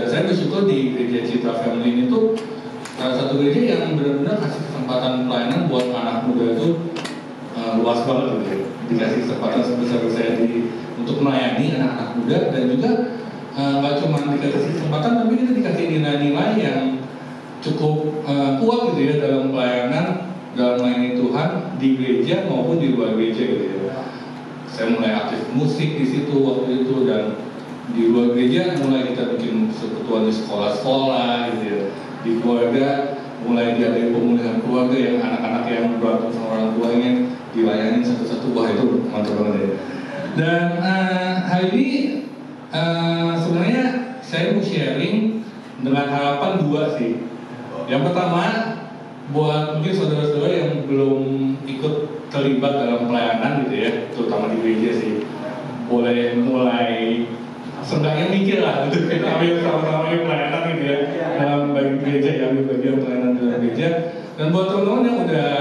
Saya bersyukur di gereja Citra Family ini tuh salah satu gereja yang benar-benar kasih kesempatan pelayanan buat anak muda itu luas banget gitu ya. Dikasih kesempatan sebesar-besarnya untuk melayani anak-anak muda, dan juga nggak cuma dikasih kesempatan, tapi kita dikasih nilai-nilai yang cukup kuat gitu ya dalam pelayanan, dalam melayani Tuhan di gereja maupun di luar gereja gitu ya. Saya mulai aktif musik di situ waktu itu, dan di luar gereja mulai kita bikin persekutuan di sekolah-sekolah gitu ya. Di keluarga mulai diadain pemulihan keluarga yang anak-anak yang berantem sama orang tuanya dilayani satu-satu. Wah, itu mantap banget ya. Dan hari ini sebenarnya saya mau sharing dengan harapan dua sih. Yang pertama, buat mungkin saudara-saudara yang belum ikut terlibat dalam pelayanan gitu ya, terutama di gereja sih, boleh mulai seenggaknya mikir lah gitu, kita ambil sama-sama pelayanan gitu ya dalam bagi gereja, ya ambil bagian pelayanan dalam gereja. Dan buat teman-teman yang udah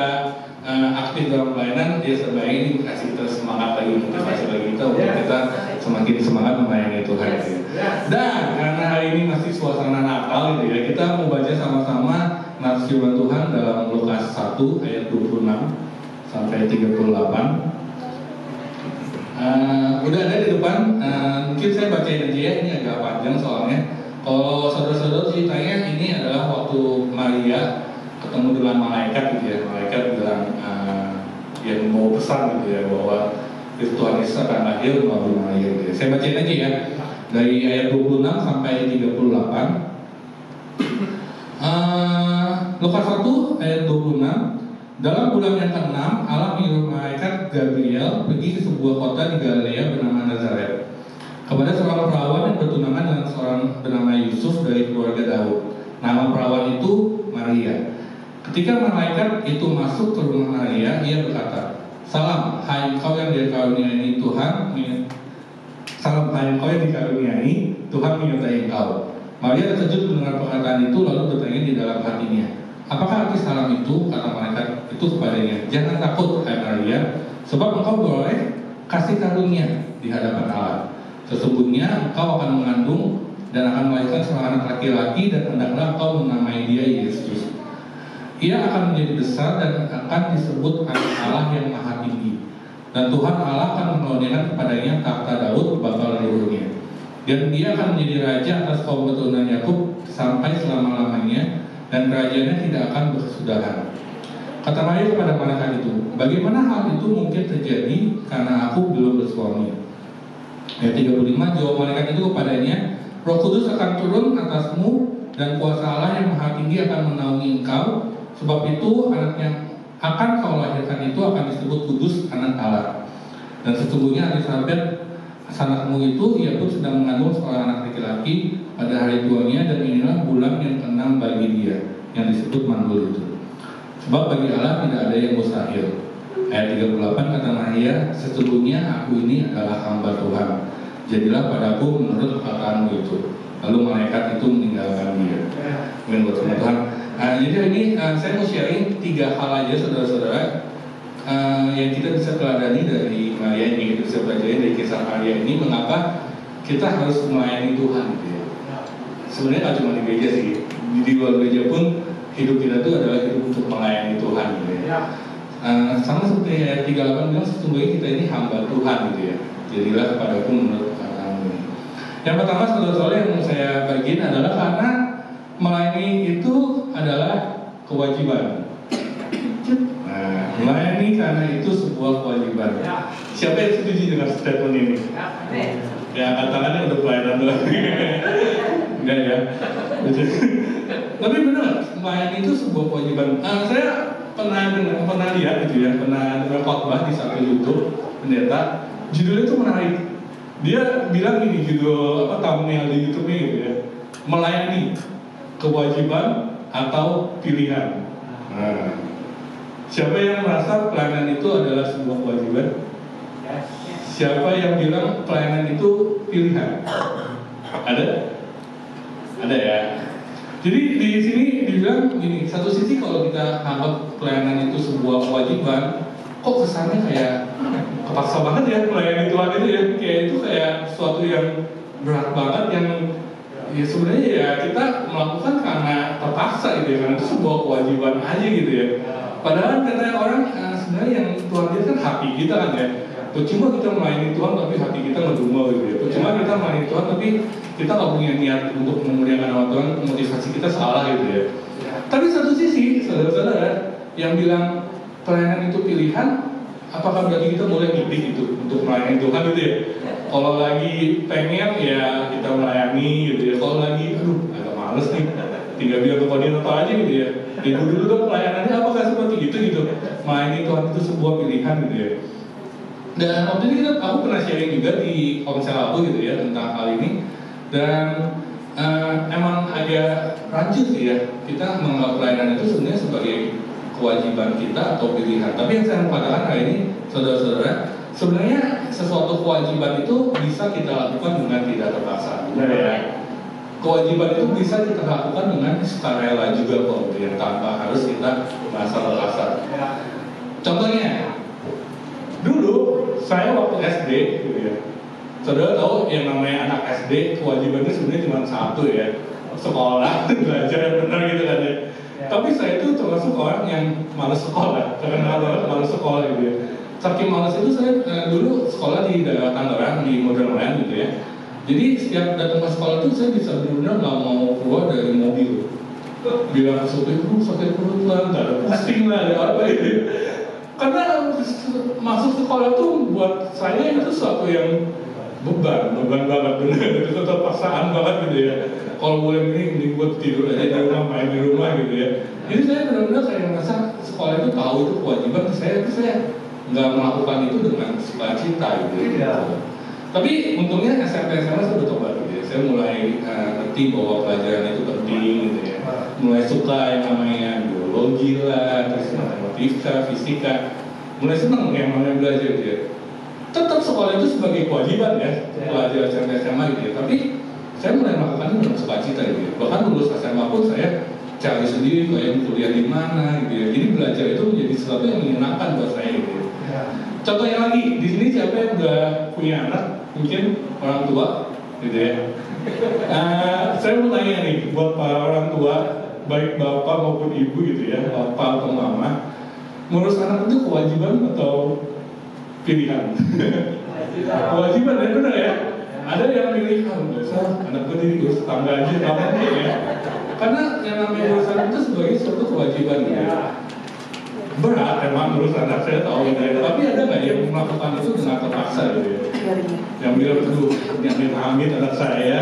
aktif dalam pelayanan, ya sebaiknya ini kasih kita semangat lagi, motivasi lagi kita untuk kita semakin semangat melayani Tuhan gitu ya. Dan karena hari ini masih suasana Natal gitu ya, kita mau baca sama-sama nats firman Tuhan dalam Lukas 1 ayat 26 sampai 38. Udah ada di depan, mungkin saya bacain aja ya, ini agak panjang soalnya. Kalau saudara-saudara ceritanya, ini adalah waktu Maria ketemu dengan malaikat gitu ya. Malaikat bilang yang mau pesan gitu ya, bahwa Tuhan Yesus akan lahir melalui Maria gitu ya. Saya bacain aja ya, dari ayat 26 sampai 38. Lukas 1 ayat 26. Dalam bulan yang ke-6, Allah mengirim malaikat Gabriel pergi ke sebuah kota di Galilea bernama Nazaret, kepada seorang perawan yang bertunangan dengan seorang bernama Yusuf dari keluarga Daud. Nama perawan itu Maria. Ketika malaikat itu masuk ke rumah Maria, ia berkata, "Salam, hai engkau yang dikaruniai Tuhan, salam hai engkau yang dikaruniai, Tuhan menyertai engkau." Maria terkejut mendengar perkataan itu, lalu bertanya di dalam hatinya, "Apakah arti salam itu?" Kata malaikat itu kepadanya, "Jangan takut, hai Maria, sebab engkau beroleh kasih karunia di hadapan Allah. Sesungguhnya engkau akan mengandung dan akan melahirkan seorang anak laki-laki, dan hendaklah engkau menamai dia Yesus. Ia akan menjadi besar dan akan disebut Anak Allah yang Maha Tinggi. Dan Tuhan Allah akan mengaruniakan kepadanya tahta Daud bakal leluhurnya. Dan dia akan menjadi raja atas kaum keturunan Yakub sampai selama-lamanya, dan kerajaannya tidak akan berkesudahan." Kata Maria kepada malaikat itu, "Bagaimana hal itu mungkin terjadi karena aku belum bersuami?" Ayat 35, jawab malaikat itu kepadanya, "Roh Kudus akan turun atasmu, dan kuasa Allah yang Maha Tinggi akan menaungi engkau. Sebab itu anak yang akan kau lahirkan itu akan disebut kudus, Anak Allah. Dan sesungguhnya Elisabet sanakmu itu, ia pun sedang mengandung seorang anak laki-laki pada hari tuanya, dan inilah bulan yang ke-6 bagi dia, yang disebut mandul itu. Sebab bagi Allah tidak ada yang mustahil." Ayat 38, kata Maria, "Sesungguhnya aku ini adalah hamba Tuhan. Jadilah padaku menurut perkataanmu itu." Lalu malaikat itu meninggalkan dia. Amin buat Tuhan. Jadi ini saya mau sharing 3 hal aja saudara-saudara yang kita bisa teladani dari Maria ini, kita bisa pelajari dari kisah Maria ini, mengapa kita harus melayani Tuhan gitu ya. Sebenarnya nggak cuma di gereja sih, di luar gereja pun hidup kita itu adalah hidup untuk melayani Tuhan gitu ya. Sama seperti ayat 38 bilang, sesungguhnya kita ini hamba Tuhan gitu ya. Jadilah kepadaku menurut perkataanmu ini. Yang pertama saudara-saudara yang mau saya bagiin adalah karena melayani itu adalah kewajiban. Melayani karena itu sebuah kewajiban. Siapa yang setuju dengan statement ini? Ya, angkat tangannya untuk pelayanan doang. Enggak ya. Tapi benar, melayani itu sebuah kewajiban. Saya pernah lihat gitu ya, pernah khotbah di satu YouTube pendeta, judulnya itu menarik. Dia bilang ini judul thumbnail di YouTube-nya gitu ya, melayani kewajiban atau pilihan. Siapa yang merasa pelayanan itu adalah sebuah kewajiban? Siapa yang bilang pelayanan itu pilihan? Ada? Ada ya. Jadi di sini dibilang gini, satu sisi kalau kita anggap pelayanan itu sebuah kewajiban, kok kesannya kayak kepaksa banget ya melayani Tuhan itu ya, kayak itu kayak sesuatu yang berat banget, yang Ya sebenarnya ya kita melakukan karena terpaksa gitu ya, karena itu sebuah kewajiban aja gitu ya. Padahal kata orang sebenarnya yang Tuhan lihat kan hati kita kan ya. Percuma kita melayani Tuhan tapi hati kita ngedumel gitu ya. Percuma kita melayani Tuhan tapi kita nggak punya niat untuk memuliakan nama Tuhan, motivasi kita salah gitu ya. Tapi satu sisi, saudara-saudara yang bilang pelayanan itu pilihan, apakah berarti kita boleh ngipik gitu untuk melayani Tuhan gitu ya? Kalau lagi pengen ya kita melayani gitu ya. Kalau lagi aduh agak males nih, tinggal biar ke koordinator aja gitu ya. Dulu dong pelayanannya apakah seperti gitu? Melayani Tuhan itu sebuah pilihan gitu ya. Dan waktu ini aku pernah sharing juga di konsel aku gitu ya tentang hal ini. Dan emang agak rancu sih ya, kita menganggap pelayanan itu sebenarnya sebagai kewajiban kita atau pilihan. Tapi yang saya mau katakan hari ini, saudara-saudara, sebenarnya sesuatu kewajiban itu bisa kita lakukan dengan tidak terpaksa. Benar ya? Kewajiban itu bisa kita lakukan dengan sukarela juga kok, ya, tanpa harus kita merasa terpaksa. Contohnya, dulu saya waktu SD, gitu ya. Saudara tahu yang namanya anak SD kewajibannya sebenarnya cuma satu ya, sekolah, belajar yang benar gitu kan ya. Tapi saya itu termasuk orang yang malas sekolah, terkenal banget malas sekolah gitu ya. Saking malas itu saya dulu sekolah di daerah Tangerang di Modern Land gitu ya. Jadi setiap datang ke sekolah itu saya bisa benar-benar nggak mau keluar dari mobil. Bilang supir, sakit perut lah, nggak ada pusing lah, ada apa gitu. Karena masuk sekolah tuh buat saya itu sesuatu yang beban banget bener, itu terpaksaan banget gitu ya. Kalau boleh ini buat tidur aja di rumah, main di rumah gitu ya. Jadi saya benar-benar kayak merasa sekolah itu tahu itu kewajiban, saya nggak melakukan itu dengan sukacita gitu. Tapi untungnya SMP SMA saya bertobat gitu ya. Saya mulai ngerti bahwa pelajaran itu penting gitu ya. Mulai suka yang namanya biologi lah, terus matematika, fisika. Mulai seneng yang namanya belajar gitu ya. Tetap sekolah itu sebagai kewajiban ya, pelajar SMP SMA gitu ya. Tapi saya mulai melakukan dengan sukacita gitu ya. Bahkan lulus SMA pun saya cari sendiri kayak kuliah di mana gitu ya. Jadi belajar itu menjadi sesuatu yang menyenangkan buat saya gitu ya. Contohnya lagi, di sini siapa yang udah punya anak, mungkin orang tua gitu ya. Saya mau tanya nih buat para orang tua, baik bapak maupun ibu gitu ya, bapak atau mama, ngurus anak itu kewajiban atau pilihan? Kewajiban ya, benar ya. Ada yang milih, nggak usah, anak gue jadi urus tetangga aja, apa ya. Karena yang namanya urus anak itu sebagai suatu kewajiban gitu ya. Berat emang urus anak, saya tahu gitu ya. Tapi ada nggak yang melakukan itu dengan terpaksa gitu ya? Yang bilang, aduh, yang amit anak saya,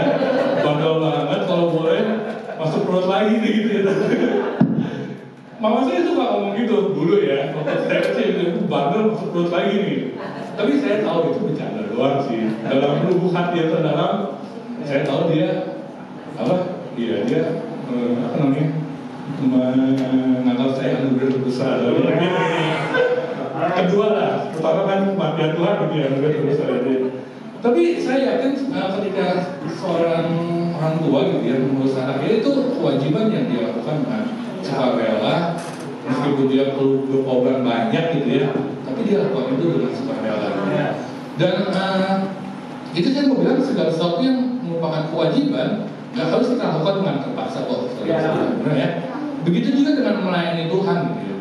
bandel banget, kalau boleh masuk perut lagi gitu ya. Mama saya suka ngomong gitu dulu ya, waktu saya kecil itu bandel masuk perut lagi nih. Tapi saya tahu itu bercanda doang sih. Dalam lubuk hati yang terdalam, saya tahu dia apa? Dia apa namanya? Menganggap saya anugerah besar. Kedua lah, pertama kan kematian Tuhan bagi anugerah besar. Tapi saya yakin ketika seorang orang tua gitu ya mengurus anaknya itu kewajiban yang dia lakukan dengan sukarela, meskipun dia perlu berkorban banyak gitu ya, tapi dia lakukan itu dengan sukarela. Dan itu saya mau bilang segala sesuatu yang merupakan kewajiban nggak harus kita lakukan dengan terpaksa kok, benar ya. Begitu juga dengan melayani Tuhan gitu ya.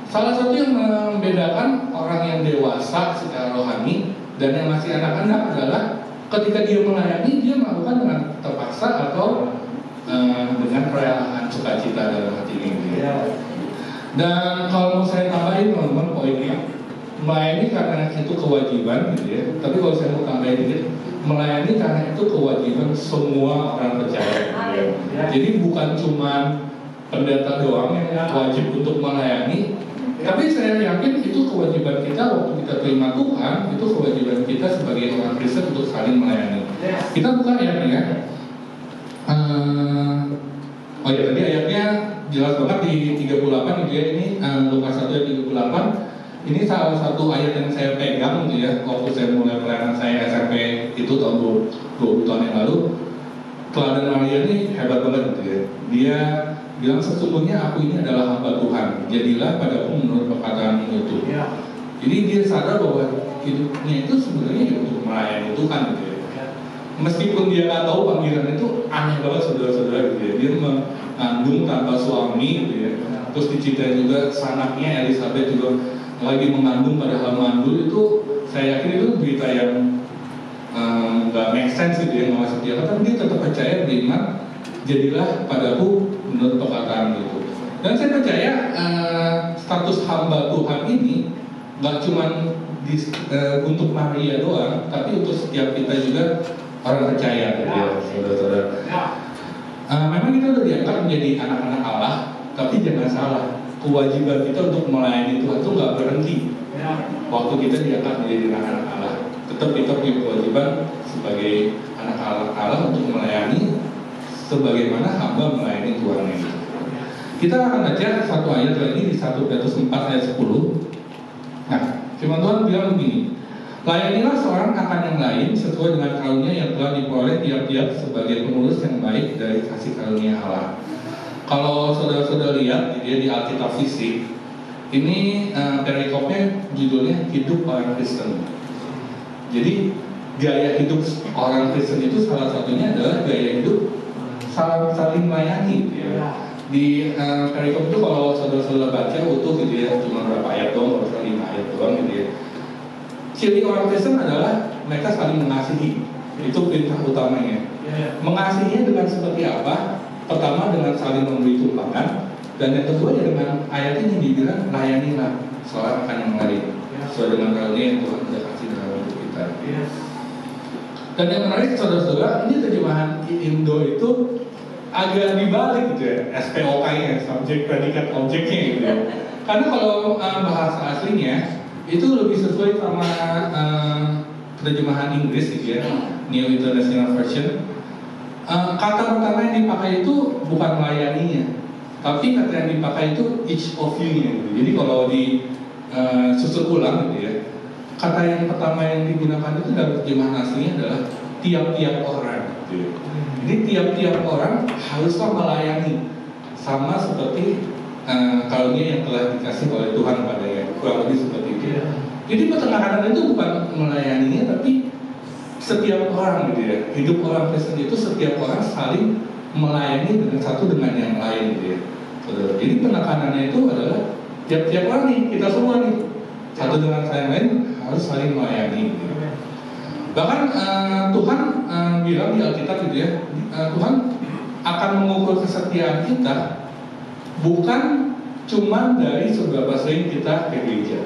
Salah satu yang membedakan orang yang dewasa secara rohani dan yang masih anak-anak adalah ketika dia melayani, dia melakukan dengan terpaksa atau dengan kerelaan sukacita dalam hati ini. Dan kalau mau saya tambahin teman-teman poinnya, melayani karena itu kewajiban gitu ya. Tapi kalau saya mau tambahin dikit, melayani karena itu kewajiban semua orang percaya gitu ya. Jadi bukan cuma pendeta doang yang wajib untuk melayani, tapi saya yakin itu kewajiban kita waktu kita terima Tuhan, itu kewajiban kita sebagai orang Kristen untuk saling melayani. Kita buka ayatnya ya. Oh ya, tadi ayatnya jelas banget di 38 gitu ya. Ini Lukas 1 ayat 38. Ini salah satu ayat yang saya pegang gitu ya. Waktu saya mulai pelayanan saya SMP itu tahun 20 tahun yang lalu. Teladan Maria ini hebat banget gitu ya. Dia bilang sesungguhnya aku ini adalah hamba Tuhan. Jadilah padaku menurut perkataanmu itu. Jadi dia sadar bahwa hidupnya itu sebenarnya untuk melayani Tuhan gitu ya. meskipun dia nggak tahu panggilan itu aneh banget saudara-saudara gitu ya. Dia mengandung tanpa suami gitu ya. Terus diceritain juga sanaknya Elizabeth juga lagi mengandung padahal mandul. Itu saya yakin itu berita yang nggak make sense gitu ya, nggak masuk dia. Tapi dia tetap percaya, beriman, jadilah padaku menurut perkataan gitu. Dan saya percaya status hamba Tuhan ini nggak cuma untuk Maria doang, tapi untuk setiap kita juga orang percaya gitu ya, saudara-saudara. Memang kita udah diangkat menjadi anak-anak Allah, tapi jangan salah, kewajiban kita untuk melayani Tuhan itu nggak berhenti. Waktu kita diangkat menjadi anak-anak Allah, tetap kita punya kewajiban sebagai anak Allah untuk melayani sebagaimana hamba melayani Tuhan ini. Kita akan baca satu ayat lagi di 1 Petrus 4 ayat 10. Nah, firman Tuhan bilang begini, layanilah seorang akan yang lain sesuai dengan karunia yang telah diperoleh tiap-tiap sebagai pengurus yang baik dari kasih karunia Allah. Kalau saudara-saudara lihat di Alkitab fisik, ini perikopnya judulnya hidup orang Kristen. Jadi gaya hidup orang Kristen itu salah satunya adalah gaya hidup saling melayani. Ya. Di perikop itu kalau saudara-saudara baca utuh gitu ya, cuma berapa ayat doang, kalau 5 ayat doang gitu ya. Ciri orang Kristen adalah mereka saling mengasihi. Itu perintah utamanya. Mengasihinya dengan seperti apa? Pertama dengan saling memberi tumpangan, dan yang kedua ya dengan ayat ini dibilang layanilah seorang akan yang lain sesuai dengan karunia yang Tuhan sudah kasih dalam hidup kita. Dan yang menarik saudara-saudara, ini terjemahan Indo itu agak dibalik gitu ya, SPOK-nya, subjek, predikat, objeknya gitu ya. Karena kalau bahasa aslinya itu lebih sesuai sama terjemahan Inggris gitu ya, New International Version. Kata pertama yang dipakai itu bukan melayaninya, tapi kata yang dipakai itu each of you-nya gitu. Jadi kalau di susun ulang gitu ya, kata yang pertama yang digunakan itu dalam terjemahan aslinya adalah tiap-tiap orang gitu ya. Jadi tiap-tiap orang haruslah melayani sama seperti karunia yang telah dikasih oleh Tuhan padanya, kurang lebih seperti itu. Jadi penekanan itu bukan melayaninya, tapi setiap orang gitu ya. Hidup orang Kristen itu setiap orang saling melayani dengan satu dengan yang lain gitu ya. Jadi penekanannya itu adalah tiap-tiap orang nih, kita semua nih, satu dengan yang lain harus saling melayani gitu. Bahkan Tuhan bilang di Alkitab gitu ya, Tuhan akan mengukur kesetiaan kita bukan cuma dari seberapa sering kita ke gereja,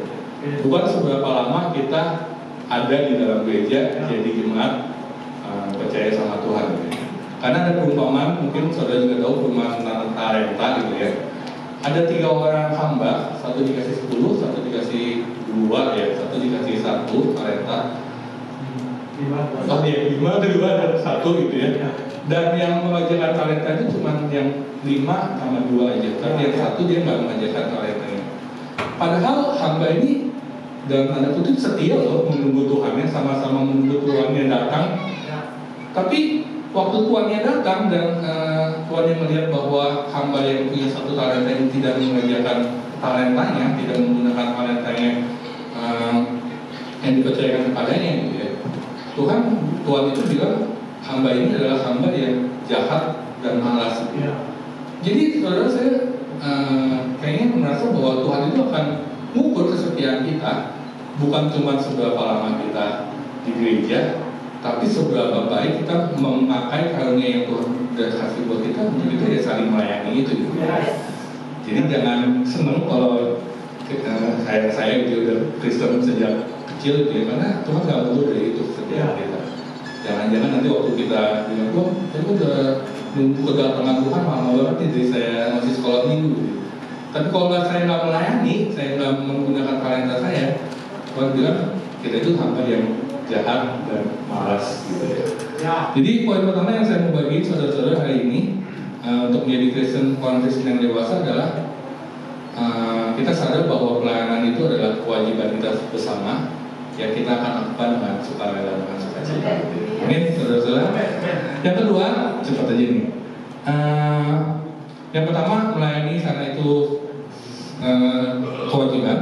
bukan seberapa lama kita ada di dalam gereja jadi jemaat percaya sama Tuhan gitu ya. Karena ada perumpamaan, mungkin saudara juga tahu perumpamaan tentang talenta gitu ya. Ada 3 orang hamba, satu dikasih 10, satu dikasih 2 ya, satu dikasih 1 talenta. 5 dan 1 gitu ya. Dan yang mengajarkan talenta itu cuma yang 5 sama 2 aja. Tapi yang 1 dia nggak mengajarkan talentanya. Padahal hamba ini dalam tanda kutip setia loh, menunggu Tuhannya, sama-sama menunggu Tuhannya datang. Tapi waktu Tuhannya datang dan Tuhannya melihat bahwa hamba yang punya 1 talenta ini tidak mengajarkan talentanya, tidak menggunakan talentanya yang dipercayakan kepadanya gitu ya. Tuhan itu bilang hamba ini adalah hamba yang jahat dan malas. Jadi saudara, saya kayaknya merasa bahwa Tuhan itu akan mengukur kesetiaan kita bukan cuma seberapa lama kita di gereja, tapi seberapa baik kita memakai karunia yang Tuhan sudah kasih buat kita untuk kita ya saling melayani itu. Jadi jangan senang kalau saya gitu udah Kristen sejak kecil gitu ya, karena Tuhan nggak perlu dari itu setiap kita. Jangan-jangan nanti waktu kita bilang, oh, saya udah nunggu kedatangan Tuhan lama banget nih dari saya masih sekolah minggu gitu. Tapi kalau saya nggak melayani, saya nggak menggunakan talenta saya, Tuhan bilang kita itu hamba yang jahat dan malas gitu ya. Jadi poin pertama yang saya mau bagi saudara-saudara hari ini untuk menjadi orang Kristen yang dewasa adalah kita sadar bahwa pelayanan itu adalah kewajiban kita bersama yang kita akan lakukan dengan sukarela dengan sukacita. Amin, saudara-saudara. Yang kedua, cepat aja nih. Yang pertama melayani karena itu kewajiban.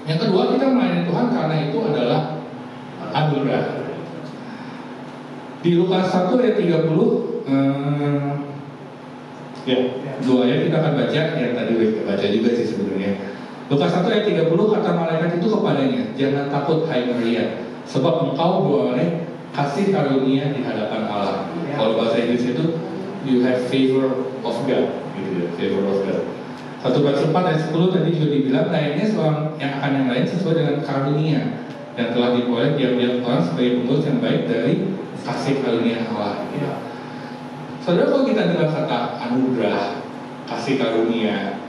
Yang kedua, kita melayani Tuhan karena itu adalah anugerah. Di Lukas 1 ayat 30, ya, dua ayat kita akan baca, yang tadi kita baca juga sih sebenarnya. Lukas 1 ayat 30, kata malaikat itu kepadanya, jangan takut hai Maria, sebab engkau beroleh kasih karunia di hadapan Allah. Kalau bahasa Inggris itu, you have favor of God, gitu ya, favor of God. 1 Korintus 4 ayat 10 tadi juga dibilang, lainnya seorang yang akan yang lain sesuai dengan karunia yang telah diperoleh tiap-tiap orang sebagai pengurus yang baik dari kasih karunia Allah. Saudara, kalau kita dengar kata anugerah, kasih karunia,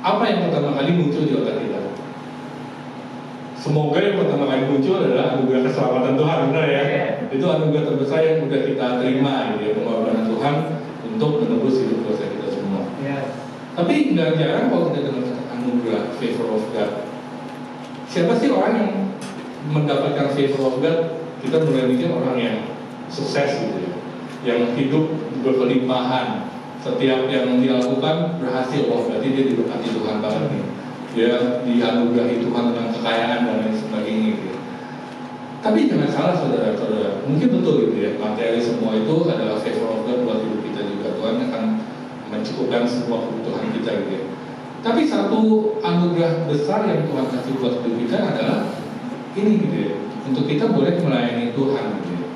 apa yang pertama kali muncul di otak kita? Semoga yang pertama kali muncul adalah anugerah keselamatan Tuhan, benar ya? Itu anugerah terbesar yang sudah kita terima, gitu ya, pengorbanan Tuhan untuk menebus hidup dosa kita semua. Tapi nggak jarang kalau kita dengar kata anugerah, favor of God. Siapa sih orang yang mendapatkan favor of God? Kita mulai mikir orang yang sukses gitu ya, yang hidup berkelimpahan, setiap yang dilakukan berhasil. Wah, berarti dia diberkati Tuhan banget nih, dia dianugerahi Tuhan dengan kekayaan dan lain sebagainya gitu. Tapi jangan salah saudara-saudara, mungkin betul gitu ya, materi semua itu adalah favor of God buat hidup kita juga. Tuhan akan mencukupkan semua kebutuhan kita gitu ya. Tapi satu anugerah besar yang Tuhan kasih buat hidup kita adalah ini gitu ya, untuk kita boleh melayani Tuhan gitu ya.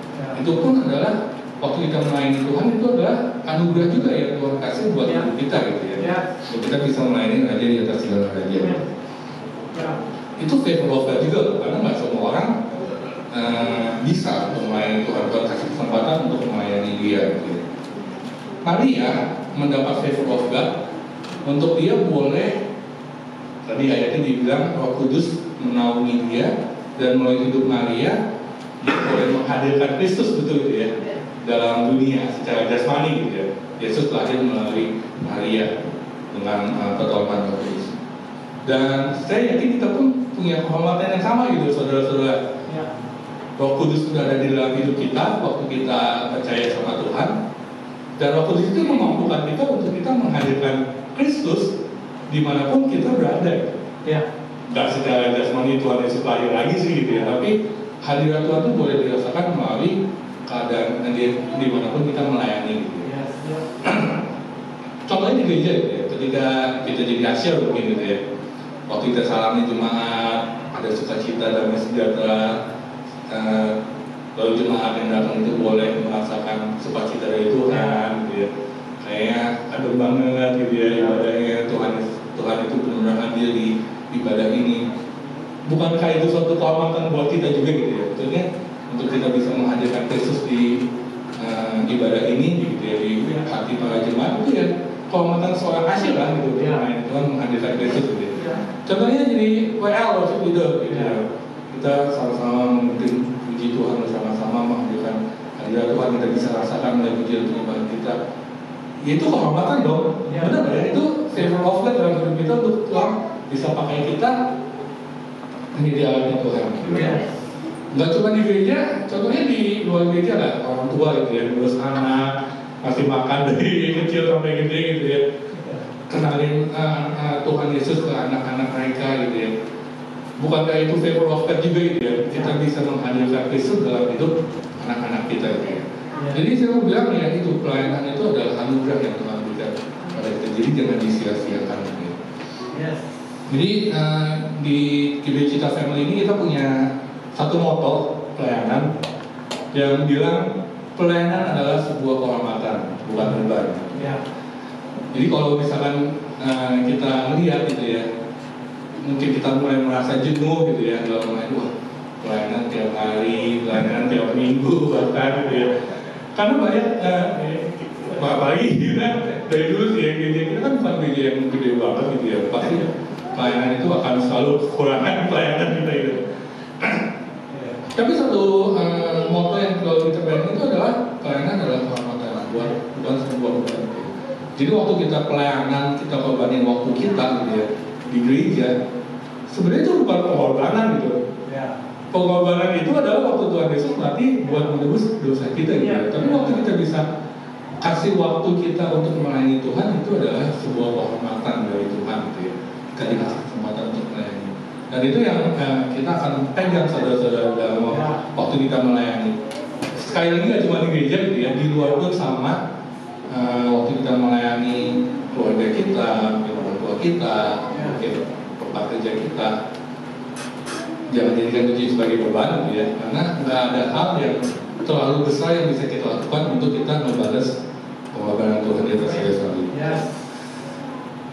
Itu pun adalah waktu kita melayani Tuhan, itu adalah anugerah juga yang Tuhan kasih buat hidup kita gitu ya. Untuk kita bisa melayani Raja di atas segala raja. Itu favor of God juga loh, karena nggak semua orang bisa untuk melayani Tuhan. Tuhan kasih kesempatan untuk melayani dia gitu. Maria mendapat favor of God untuk dia boleh, tadi ayatnya dibilang Roh Kudus menaungi dia, dan melalui hidup Maria dia boleh menghadirkan Kristus, betul gitu ya, dalam dunia secara jasmani gitu ya. Yesus lahir melalui Maria dengan pertolongan Roh Kudus. Dan saya yakin kita pun punya kehormatan yang sama gitu saudara-saudara. Roh Kudus sudah ada di dalam hidup kita waktu kita percaya sama Tuhan. Dan Roh Kudus itu memampukan kita untuk kita menghadirkan Kristus dimanapun kita berada. Gak secara jasmani Tuhan Yesus lahir lagi sih gitu ya, tapi hadirat Tuhan itu boleh dirasakan melalui keadaan dimanapun kita melayani gitu ya. Contohnya di gereja gitu ya, ketika kita jadi asyir mungkin gitu ya, waktu kita salami jemaat, ada sukacita, damai sejahtera, lalu jemaat yang datang itu boleh merasakan sukacita dari Tuhan gitu ya. Kayaknya adem banget gitu ya ibadahnya, Tuhan itu benar-benar hadir di ibadah ini. Bukankah itu suatu kehormatan buat kita juga gitu ya? Tentunya untuk kita bisa menghadirkan Kristus di ibadah ini gitu ya, di hati para jemaat, itu ya kehormatan seorang asyir lah gitu ya. Tuhan menghadirkan Kristus gitu ya. Contohnya jadi WL worship leader gitu ya. Kita sama-sama memimpin puji Tuhan bersama-sama, menghadirkan hadirat Tuhan, kita bisa rasakan oleh pujian penyembahan kita. Itu kehormatan dong, benar ya? Itu favor of God dalam hidup kita untuk Tuhan bisa pakai kita menjadi alatnya Tuhan. Nggak cuma di gereja, contohnya di luar gereja lah, orang tua gitu ya, ngurus anak, kasih makan dari kecil sampai gede gitu ya, kenalin Tuhan Yesus ke anak-anak mereka gitu ya. Bukankah itu favor of God juga gitu ya? Kita bisa menghadirkan Kristus dalam hidup anak-anak kita gitu ya. Jadi saya mau bilang ya, itu pelayanan itu adalah anugerah yang Tuhan berikan pada kita. Jadi jangan disia-siakan gitu. Jadi di Cita Family ini kita punya satu moto pelayanan yang bilang pelayanan adalah sebuah kehormatan, bukan beban. Jadi kalau misalkan kita melihat gitu ya, mungkin kita mulai merasa jenuh gitu ya dalam pelayanan tiap hari, pelayanan tiap minggu bahkan gitu ya. Karena banyak apalagi gitu kan, dari dulu sih ya, gereja kita kan bukan gereja yang gede banget gitu ya, pasti pelayanan itu akan selalu kekurangan pelayanan kita gitu. Tapi satu moto yang selalu kita bayangkan itu adalah pelayanan adalah kehormatan, bukan sebuah beban. Jadi waktu kita pelayanan, kita korbanin waktu kita gitu ya di gereja, sebenarnya itu bukan pengorbanan gitu. Pengorbanan itu adalah waktu Tuhan Yesus mati buat menebus dosa kita gitu. Tapi waktu kita bisa kasih waktu kita untuk melayani Tuhan, itu adalah sebuah kehormatan dari Tuhan gitu ya. Kita dikasih kesempatan untuk melayani. Dan itu yang kita akan pegang saudara-saudara dalam waktu kita melayani. sekali lagi nggak cuma di gereja gitu ya, di luar pun sama. Waktu kita melayani keluarga kita, orang tua kita, mungkin tempat kerja kita, jangan jadikan itu sebagai beban gitu ya, karena nggak ada hal yang terlalu besar yang bisa kita lakukan untuk kita membalas pengorbanan Tuhan di atas kita sendiri.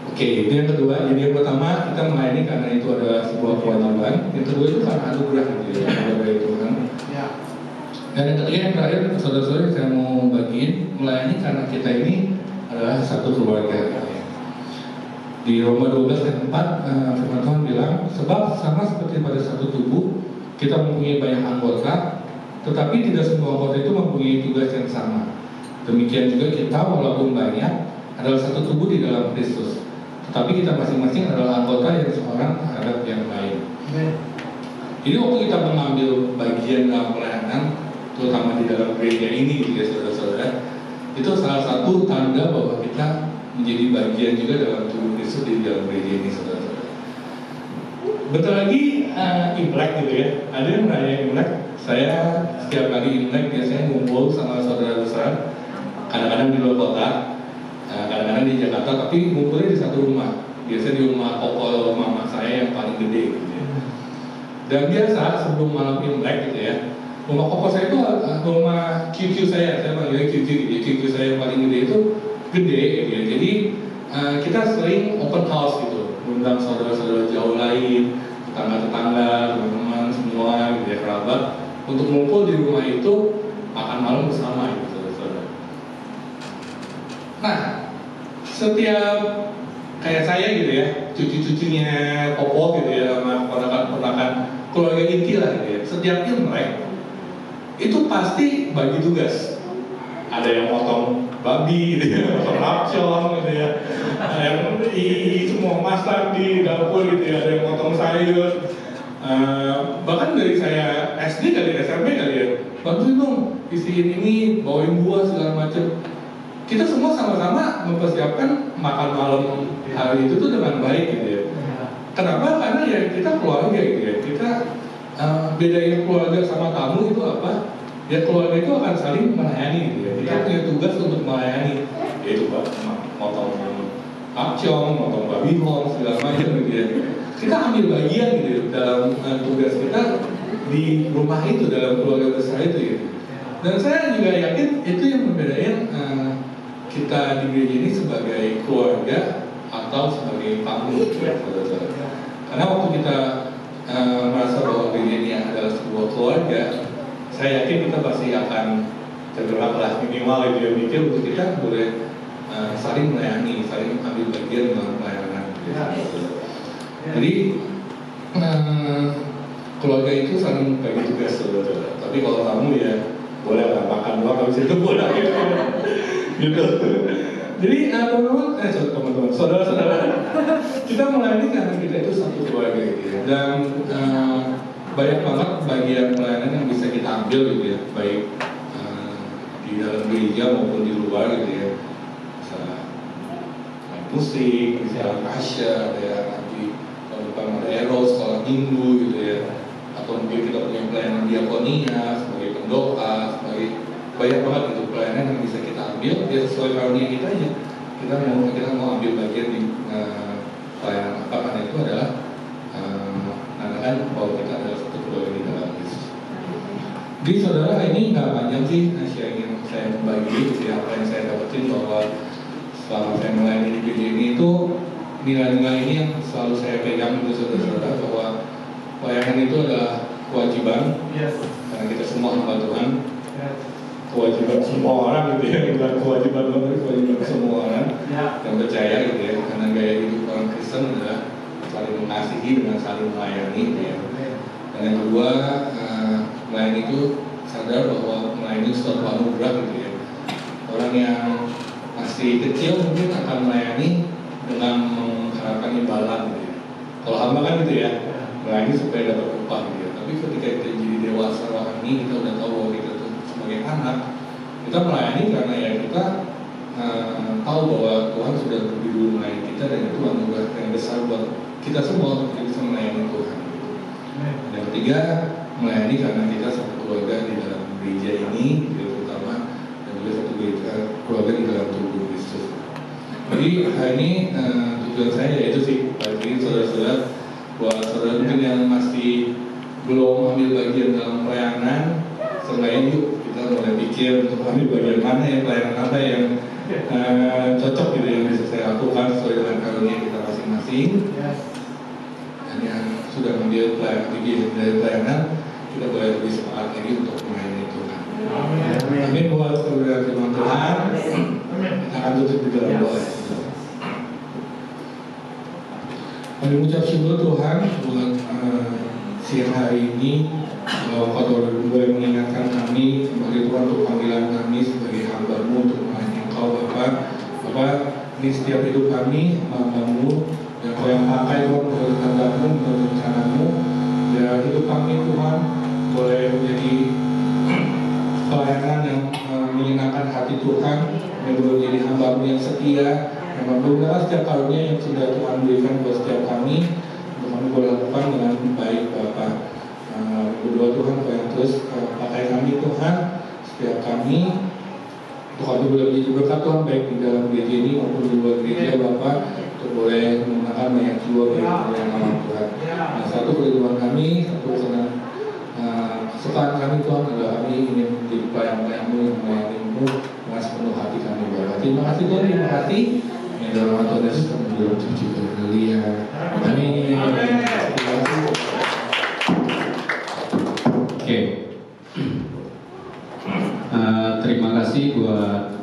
Oke, itu yang kedua. Jadi yang pertama kita melayani karena itu adalah sebuah kewajiban. Yang kedua itu karena anugerah gitu ya, dari Tuhan. Dan yang ketiga yang terakhir, saudara-saudara saya mau bagiin, melayani karena kita ini adalah satu keluarga. Di Roma 12 ayat 4 firman Tuhan bilang, sebab sama seperti pada satu tubuh kita mempunyai banyak anggota, tetapi tidak semua anggota itu mempunyai tugas yang sama. Demikian juga kita walaupun banyak adalah satu tubuh di dalam Kristus, tetapi kita masing-masing adalah anggota yang seorang terhadap yang lain. Jadi waktu kita mengambil bagian dalam pelayanan, terutama di dalam gereja ini gitu ya saudara-saudara, itu salah satu tanda bahwa kita menjadi bagian juga dalam tubuh Kristus di dalam gereja ini saudara-saudara. Bentar lagi Imlek gitu ya, ada yang merayakan Imlek. Saya setiap kali Imlek biasanya ngumpul sama saudara besar, kadang-kadang di luar kota, kadang-kadang di Jakarta, tapi ngumpulnya di satu rumah. Biasanya di rumah koko mama saya yang paling gede gitu ya. Dan biasa sebelum malam Imlek gitu ya, rumah koko saya itu rumah QQ saya panggilnya QQ gitu ya. QQ saya yang paling gede itu gede gitu ya. Jadi kita sering open house gitu, undang saudara-saudara jauh lain, tetangga-tetangga, teman-teman semua gitu ya, kerabat, untuk ngumpul di rumah itu makan malam bersama gitu saudara-saudara. Nah, setiap kayak saya gitu ya, cucu-cucunya Popo gitu ya, sama ponakan-ponakan keluarga inti lah gitu ya, setiap Imlek itu pasti bagi tugas. Ada yang potong babi gitu ya, potong lapcong gitu ya, ada yang semua masak di dapur gitu ya, ada yang potong sayur. Bahkan dari saya SD kali, SMP kali ya, bantuin dong isiin ini, bawain buah segala macam. Kita semua sama-sama mempersiapkan makan malam hari itu tuh dengan baik gitu ya. Kenapa? Karena ya kita keluarga gitu ya. Kita bedanya keluarga sama tamu itu apa? Ya keluarga itu akan saling melayani gitu ya. Kita punya tugas untuk melayani, yaitu motong kapcong, motong babi hong segala macam gitu ya. Kita ambil bagian gitu ya, dalam tugas kita di rumah itu, dalam keluarga besar itu gitu. Dan saya juga yakin itu yang membedakan kita di gereja ini sebagai keluarga atau sebagai tamu gitu ya, saudara-saudara. Karena waktu kita merasa bahwa gereja ini adalah sebuah keluarga, saya yakin kita pasti akan tergerak lah minimal itu ya, mikir untuk kita boleh saling melayani, saling ambil bagian dalam pelayanan. Jadi keluarga itu saling bagi tugas saudara-saudara. Tapi kalau tamu ya boleh lah makan doang, habis itu boleh gitu. Jadi teman-teman, saudara-saudara, kita melayani karena kita itu satu keluarga gitu ya. Dan banyak banget bagian pelayanan yang bisa kita ambil gitu ya, baik di dalam gereja maupun di luar gitu ya. Bisa main musik, bisa kasya, ada ya, nanti tahun depan ada eros, sekolah minggu gitu ya. Atau mungkin kita punya pelayanan diakonia sebagai pendoa, sebagai banyak banget itu pelayanan yang bisa kita ambil ya sesuai karunia kita aja. Kita mau ambil bagian di pelayanan apa, karena itu adalah menandakan bahwa kita adalah satu keluarga di dalam Yesus. Jadi saudara, ini nggak panjang sih sharing yang saya bagi gitu ya, apa yang saya dapetin bahwa selama saya melayani di gereja ini itu nilai-nilai ini yang selalu saya pegang itu saudara-saudara, bahwa pelayanan itu adalah kewajiban karena kita semua hamba Tuhan. Kewajiban semua orang gitu ya, bukan kewajiban banget, kewajiban semua orang yang percaya gitu ya, karena gaya hidup orang Kristen adalah saling mengasihi dengan saling melayani gitu ya. Dan yang kedua, melayani itu sadar bahwa melayani itu suatu anugerah gitu ya. Orang yang masih kecil mungkin akan melayani dengan mengharapkan imbalan gitu ya. Kalau hamba kan gitu ya, melayani supaya dapat upah gitu ya. Tapi ketika kita jadi dewasa rohani, kita udah tahu bahwa kita tuh sebagai anak, kita melayani karena ya kita tahu bahwa Tuhan sudah lebih dulu melayani kita, dan itu anugerah yang besar buat kita semua untuk kita bisa melayani Tuhan. Dan ketiga, melayani karena kita satu keluarga di dalam gereja ini, gereja utama, dan juga satu gereja keluarga di dalam tubuh Kristus. Jadi hari ini tujuan saya yaitu sih, bagi saudara-saudara, buat saudara mungkin yang masih belum ambil bagian dalam pelayanan, seenggaknya yuk kita mulai pikir untuk ambil bagian mana ya, pelayanan apa yang cocok gitu yang bisa saya lakukan sesuai dengan karunia kita masing-masing. Dan yang sudah mengambil bagian dari pelayanan, kita boleh lebih semangat lagi untuk melayani Tuhan. Amin. Buat saudara firman Tuhan, kita akan tutup di dalam doa. Kami mengucap syukur Tuhan buat siang hari ini, Kau boleh mengingatkan kami sebagai Tuhan untuk panggilan kami sebagai hamba-Mu untuk melayani Engkau Bapa. Bapak, ini setiap hidup kami hamba-Mu, dan Kau yang pakai Tuhan untuk kehendak-Mu, untuk rencana-Mu, dan hidup kami Tuhan boleh menjadi pelayanan yang menyenangkan hati Tuhan, yang boleh menjadi hamba-Mu yang setia, yang mempergunakan setiap karunia yang sudah Tuhan berikan buat setiap kami, untuk kami boleh lakukan dengan baik Bapak. Berdoa Tuhan Kau yang terus pakai kami Tuhan, setiap kami untuk kami boleh menjadi berkat Tuhan baik di dalam gereja ini maupun di luar gereja Bapak, untuk boleh menggunakan banyak jiwa yang nama Tuhan. Nah, satu perlindungan kami, satu kesukaan kami Tuhan adalah kami ingin menjadi pelayan-pelayan-Mu yang melayani-Mu dengan sepenuh hati kami Bapak. Terima kasih Tuhan, terima kasih. Yang dalam nama Tuhan Yesus kami berdoa juga. Haleluya. Amin. Terima kasih. Terima kasih buat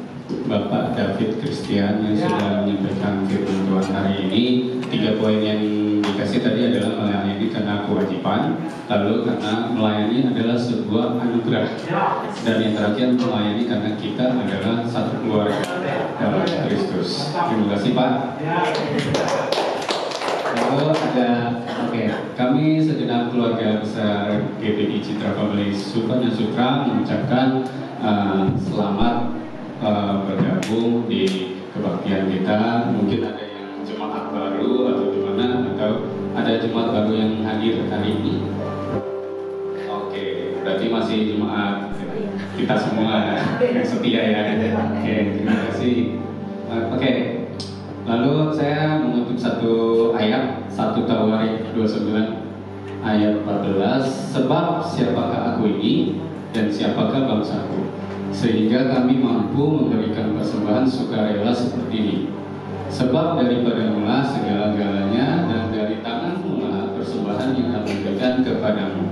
Bapak David Christian yang sudah menyampaikan firman Tuhan hari ini. 3 poin yang dikasih tadi adalah melayani karena kewajiban, lalu karena melayani adalah sebuah anugerah, dan yang terakhir melayani karena kita adalah satu keluarga dalam Kristus. Terima kasih Pak. Lalu ada, kami segenap keluarga besar GPI Citra Family Supanya Sutra mengucapkan selamat bergabung di kebaktian kita. Mungkin ada yang jemaat baru atau gimana, atau ada jemaat baru yang hadir hari ini. Oke, berarti masih jemaat kita semua yang setia ya. Oke, terima kasih. Oke. Lalu saya mengutip satu ayat, 1 Tawarik 29 ayat 14. Sebab siapakah aku ini dan siapakah bangsaku, sehingga kami mampu memberikan persembahan sukarela seperti ini. Sebab daripadamu lah segala-galanya, dan dari tanganmu lah persembahan yang kami berikan kepadamu.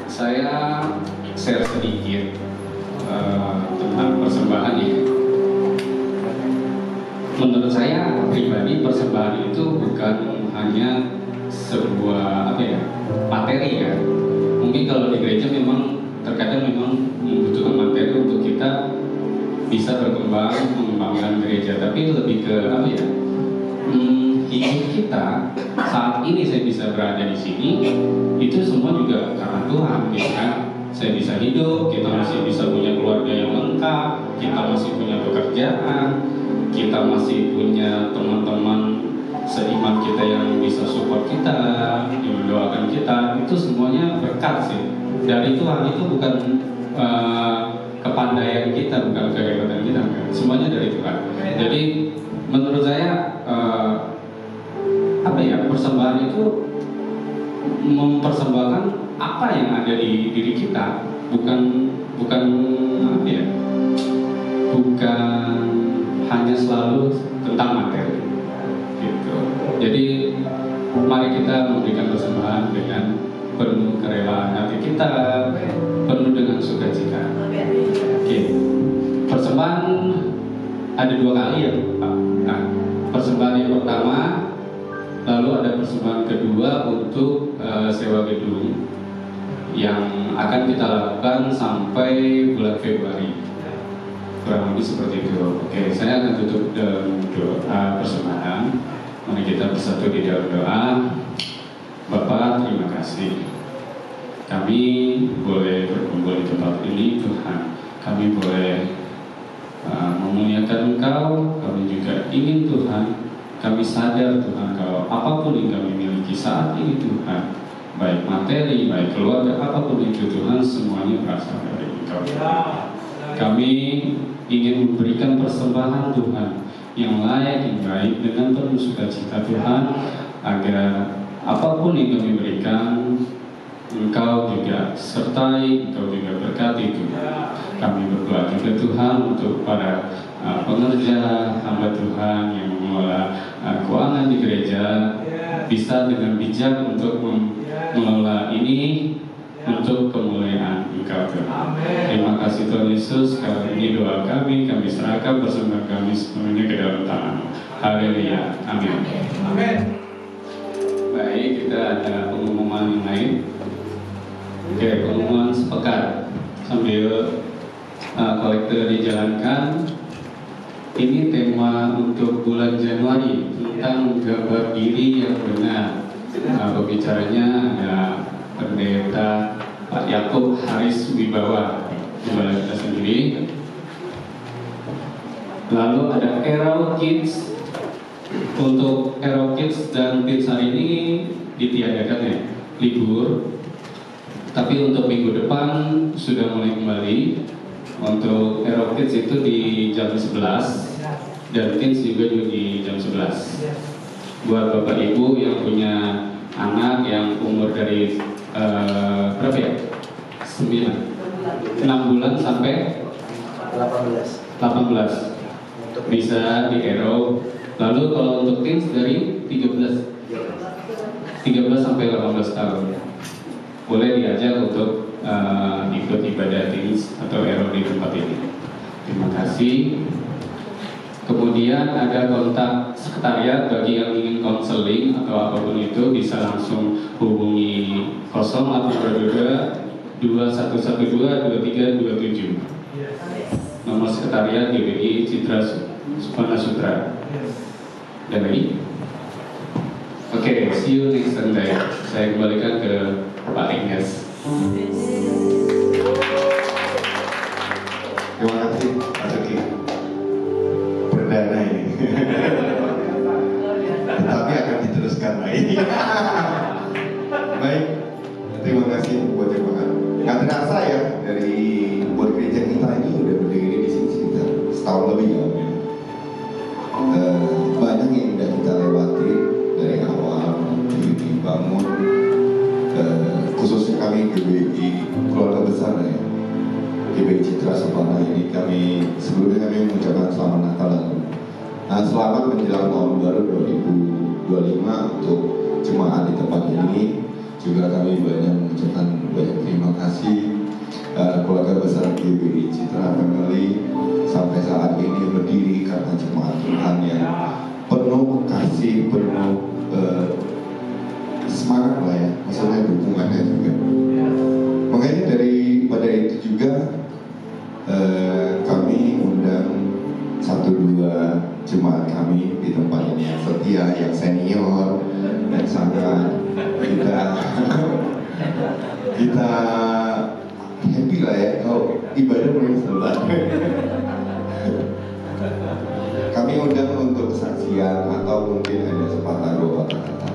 Saya share sedikit tentang persembahan ya. Menurut saya pribadi, persembahan itu bukan hanya sebuah materi ya. Mungkin kalau di gereja memang terkadang memang membutuhkan materi untuk kita bisa berkembang mengembangkan gereja, tapi lebih ke hidup kita saat ini saya bisa berada di sini itu semua juga karena Tuhan, gitu kan. Saya bisa hidup, kita masih bisa punya keluarga yang lengkap, kita masih punya pekerjaan, kita masih punya teman-teman seiman kita yang bisa support kita, yang mendoakan kita. Itu semuanya berkat sih dari Tuhan. Itu bukan kepandaian kita, bukan kehebatan kita, semuanya dari Tuhan. Jadi menurut saya persembahan itu mempersembahkan apa yang ada di diri kita, bukan hanya selalu tentang materi gitu. Jadi mari kita memberikan persembahan dengan penuh kerelaan hati kita, penuh dengan sukacita. Oke. Persembahan ada 2 kali ya Pak. Nah, persembahan yang pertama, lalu ada persembahan kedua untuk sewa gedung yang akan kita lakukan sampai bulan Februari, kurang lebih seperti itu. Oke, saya akan tutup dalam doa persembahan. Mari kita bersatu di dalam doa. Bapak, terima kasih kami boleh berkumpul di tempat ini Tuhan. Kami boleh memuliakan Engkau. Kami juga ingin Tuhan Kami sadar Tuhan kalau apapun yang kami miliki saat ini Tuhan, baik materi, baik keluarga, apapun itu Tuhan, semuanya berasal dari Engkau. Kami ingin memberikan persembahan Tuhan yang layak, yang baik, dengan penuh sukacita Tuhan, agar apapun yang kami berikan, Engkau juga sertai, Engkau juga berkati Tuhan. Kami berdoa juga Tuhan untuk para pengerja hamba Tuhan yang mengelola keuangan di gereja, bisa dengan bijak untuk mengelola ini untuk kemuliaan Engkau Tuhan. Terima kasih Tuhan Yesus, kali ini doa kami serahkan persembahan kami sepenuhnya ke dalam tangan-Mu. Haleluya, amin. Amin. Baik, kita ada pengumuman yang lain. Oke, pengumuman sepekan sambil kolektor dijalankan. Ini tema untuk bulan Januari tentang gambar diri yang benar. Pembicaranya ada Pendeta Pak Yakub Haris Wibawa, gembala kita sendiri. Lalu ada Arrow Kids. Untuk Arrow Kids dan Kids hari ini ditiadakan ya, libur. Tapi untuk minggu depan sudah mulai kembali. Untuk Arrow Kids itu di jam 11 dan Kids juga di jam 11. Buat Bapak Ibu yang punya anak yang umur dari berapa ya? 6 bulan sampai 18 bisa di Arrow. Lalu kalau untuk Kids dari 13 sampai 18 tahun boleh diajak untuk ikut ibadah Teens atau Arrow di tempat ini. Terima kasih. Kemudian ada kontak sekretariat bagi yang ingin konseling atau apapun itu, bisa langsung hubungi 0822 2112 2327. Nomor sekretariat GBI Citra Supana Sutra. Dan lagi? Oke, see you next Sunday. Saya kembalikan ke Pak Ines. Terima kasih Pak Suki. Perdana ini. Tetapi akan diteruskan lagi. Baik, terima kasih buat jemaat. Nggak terasa ya, dari buat gereja kita ini udah berdiri di sini sekitar setahun lebih ya. Banyak yang udah kita lewati dari awal dibangun, khususnya kami GBI keluarga besar ya, GBI Citra Supana ini. Kami sebelumnya kami mengucapkan selamat Natal dan selamat menjelang tahun baru 2025 untuk jemaat di tempat ini. Juga kami banyak mengucapkan banyak terima kasih keluarga besar GBI Citra Family sampai saat ini berdiri karena jemaat Tuhan yang penuh kasih, penuh semangat lah ya, maksudnya dukungannya juga. Makanya daripada itu juga kami undang 1-2 jemaat kami di tempat ini yang setia, yang senior, dan sangat kita happy lah ya kalau ibadah mulai setelah. Kami undang untuk kesaksian atau mungkin ada sepatah dua kata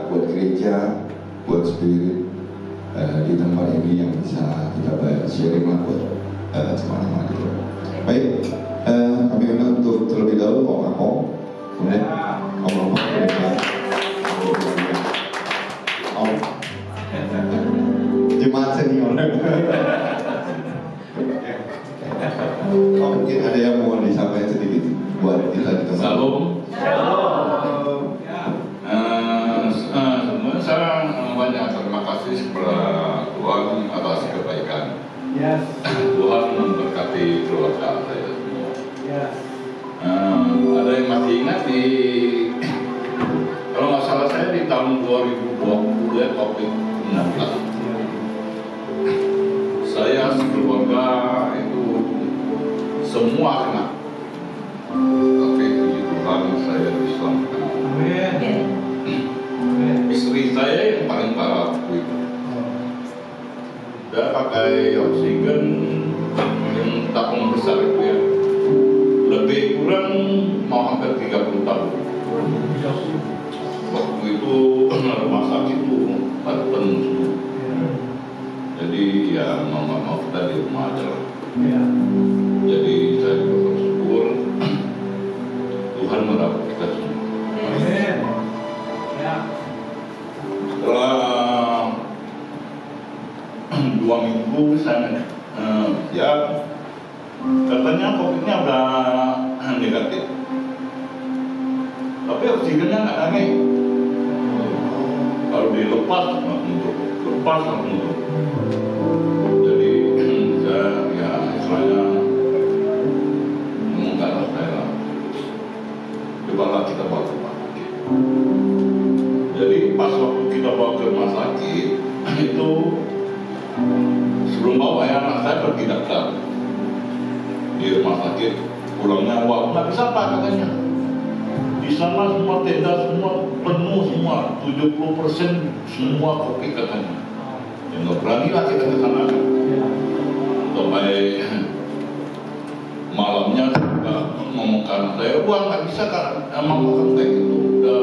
buat gereja, buat spirit di tempat ini yang bisa kita sharing lah buat teman-teman itu. Baik, kami undang untuk terlebih dahulu ngomong, kemudian ngomong ke depan. Jemaat senior. Mungkin ada yang mau disampaikan sedikit buat kita di tempat. Salam. Sebenarnya saya banyak terima kasih kepada Tuhan atas kebaikan. Tuhan memberkati keluarga saya. Ada yang masih ingat kalau nggak salah saya di tahun 2020 ya, COVID-19. Saya sekeluarga itu semua kena, tapi puji Tuhan saya diselamatkan. Istri saya yang paling parah waktu itu, dia pakai oksigen yang tabung besar itu ya, lebih kurang mau hampir 30 tahun. Waktu itu rumah sakit itu penuh semua. Jadi ya mau nggak mau kita di rumah aja lah. Jadi saya juga bersyukur Tuhan merawat kita semua. Setelah 2 minggu saya ya katanya COVID-nya udah negatif, tapi oksigennya nggak naik. Kalau dilepas nggak mundur, lepas nggak mundur. Jadi saya ya istilahnya ngomong ke atas saya, cobalah kita bawa ke rumah sakit. Jadi pas waktu kita bawa ke rumah sakit itu sebelum bawa ya anak saya pergi daftar di rumah sakit, pulangnya wah nggak bisa apa katanya. Di sana semua tenda semua penuh semua, 70% semua COVID katanya. Ya nggak berani lah kita ke sana. Sampai malamnya juga ngomong ke anak saya, wah nggak bisa kan, emang makan kayak gitu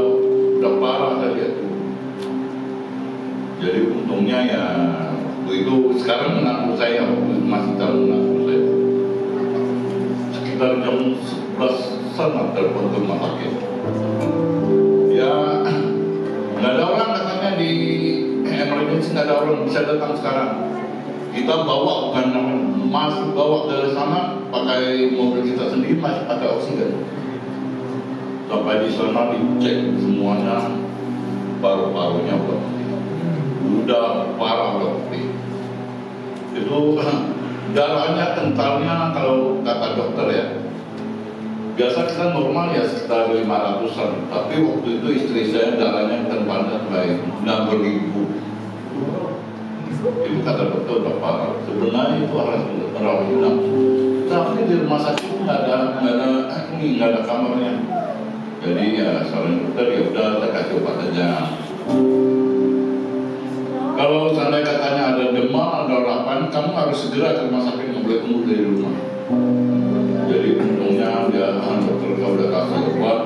udah parah tadi itu. Jadi untungnya ya waktu itu sekarang menantu saya masih tahu menantu saya. Sekitar jam 11 sana telepon ke rumah sakit. Ya nggak ada orang katanya di emergency, nggak ada orang bisa datang sekarang. Kita bawa bukan masih bawa dari sana pakai mobil kita sendiri, masih pakai oksigen. Sampai di sana dicek semuanya, paru-parunya udah parah udah putih. Itu darahnya kentalnya kalau kata dokter ya. Biasa kita normal ya sekitar 500-an, tapi waktu itu istri saya darahnya kentalnya sampai 6.000. Itu kata dokter udah parah. Sebenarnya itu harus merawat inap. Tapi di rumah sakit nggak ada kamarnya. Jadi ya saran dokter ya udah saya kasih obat aja. Kalau seandainya katanya ada demam, ada rapan, kamu harus segera ke rumah sakit, nggak boleh tunggu dari rumah. Jadi untungnya dia dokter kalau udah kasih obat,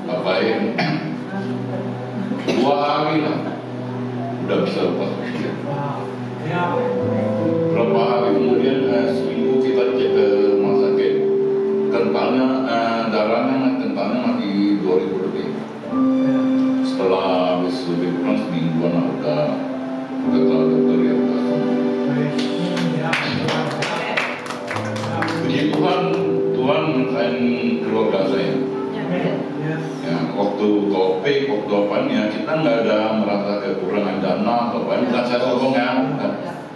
ngapain? 2 hari lah, udah bisa lepas oksigen. Berapa hari kemudian, seminggu kita cek ke rumah sakit, kentalnya, darahnya kentalnya masih 2.000 lebih. Setelah habis lebih kurang semingguan udah kata dokter ya udah. Puji Tuhan mengenai keluarga saya. Ya, waktu COVID, waktu apanya kita nggak ada merasa kekurangan dana atau apa. Bukan saya sombong ya,